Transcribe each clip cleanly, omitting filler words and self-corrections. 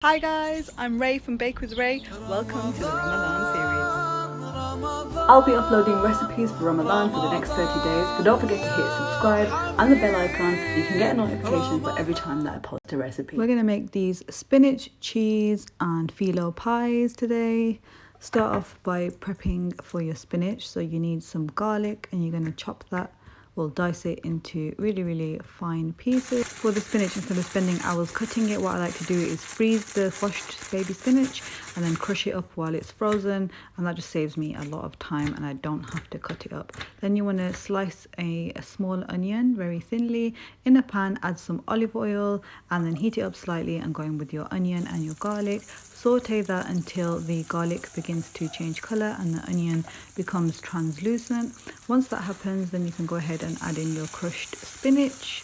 Hi guys, I'm Ray from Bake with Ray. Welcome to the Ramadan series. I'll be uploading recipes for Ramadan for the next 30 days, but don't forget to hit subscribe and the bell icon so you can get a notification for every time that I post a recipe. We're going to make these spinach, cheese and phyllo pies today. Start off by prepping for your spinach. So you need some garlic and you're going to chop that. We'll dice it into really fine pieces. For the spinach, instead of spending hours cutting it, what I like to do is freeze the washed baby spinach and then crush it up while it's frozen, and that just saves me a lot of time and I don't have to cut it up. Then you want to slice a small onion very thinly in a pan, add some olive oil and then heat it up slightly and go in with your onion and your garlic. Saute that until the garlic begins to change color and the onion becomes translucent. Once that happens, then you can go ahead and add in your crushed spinach.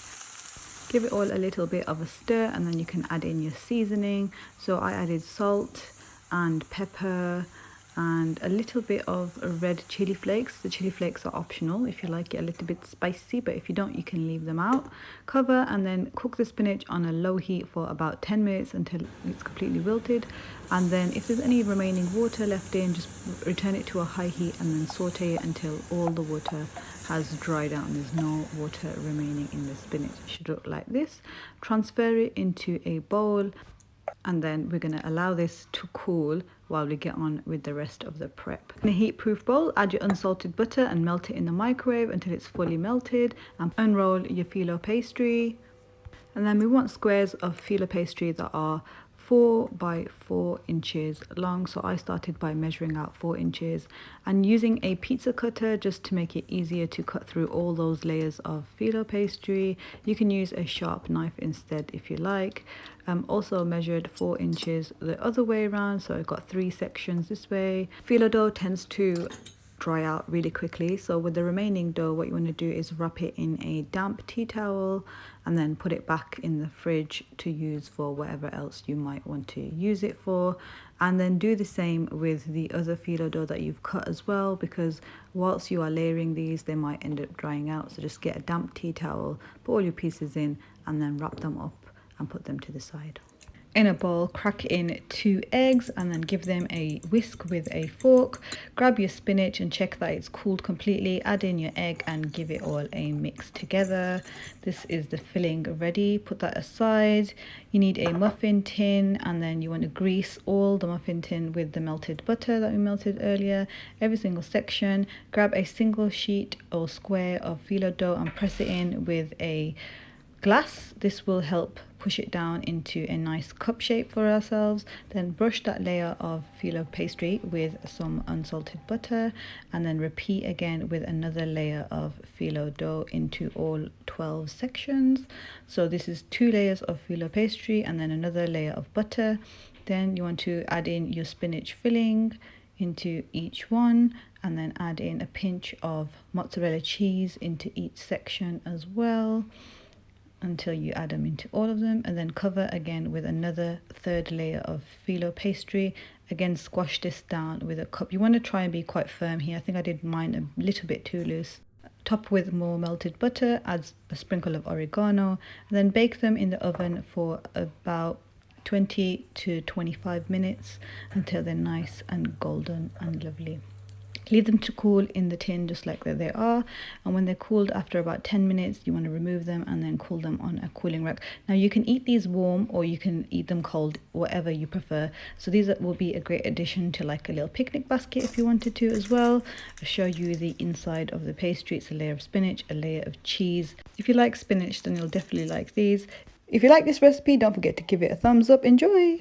Give it all a little bit of a stir and then you can add in your seasoning. So I added salt and pepper and a little bit of red chili flakes. The chili flakes are optional if you like it a little bit spicy, but if you don't, you can leave them out. Cover and then cook the spinach on a low heat for about 10 minutes until it's completely wilted. And then if there's any remaining water left in, just return it to a high heat and then saute it until all the water has dried out and there's no water remaining in the spinach. It should look like this. Transfer it into a bowl and then we're going to allow this to cool while we get on with the rest of the prep. In a heat-proof bowl, add your unsalted butter and melt it in the microwave until it's fully melted, and unroll your phyllo pastry. And then we want squares of phyllo pastry that are 4 by 4 inches long. So I started by measuring out 4 inches and using a pizza cutter just to make it easier to cut through all those layers of phyllo pastry. You can use a sharp knife instead if you like. Also measured 4 inches the other way around, so I've got 3 sections this way. Phyllo dough tends to dry out really quickly, so with the remaining dough what you want to do is wrap it in a damp tea towel and then put it back in the fridge to use for whatever else you might want to use it for. And then do the same with the other phyllo dough that you've cut as well, because whilst you are layering these they might end up drying out. So just get a damp tea towel, put all your pieces in and then wrap them up and put them to the side. In a bowl, crack in 2 eggs and then give them a whisk with a fork. Grab your spinach and check that it's cooled completely. Add in your egg and give it all a mix together. This is the filling ready. Put that aside. You need a muffin tin and then you want to grease all the muffin tin with the melted butter that we melted earlier. Every single section. Grab a single sheet or square of phyllo dough and press it in with a glass. This will help push it down into a nice cup shape for ourselves. Then brush that layer of phyllo pastry with some unsalted butter and then repeat again with another layer of phyllo dough into all 12 sections. So this is 2 layers of phyllo pastry and then another layer of butter. Then you want to add in your spinach filling into each one and then add in a pinch of mozzarella cheese into each section as well, until you add them into all of them, and then cover again with another 3rd layer of phyllo pastry. Again, squash this down with a cup. You want to try and be quite firm here. I think I did mine a little bit too loose. Top with more melted butter, add a sprinkle of oregano, and then bake them in the oven for about 20 to 25 minutes until they're nice and golden and lovely. Leave them to cool in the tin just like they are, and when they're cooled after about 10 minutes you want to remove them and then cool them on a cooling rack. Now you can eat these warm or you can eat them cold, whatever you prefer. So these will be a great addition to like a little picnic basket if you wanted to as well. I'll show you the inside of the pastry. It's a layer of spinach, a layer of cheese. If you like spinach then you'll definitely like these. If you like this recipe, don't forget to give it a thumbs up. Enjoy!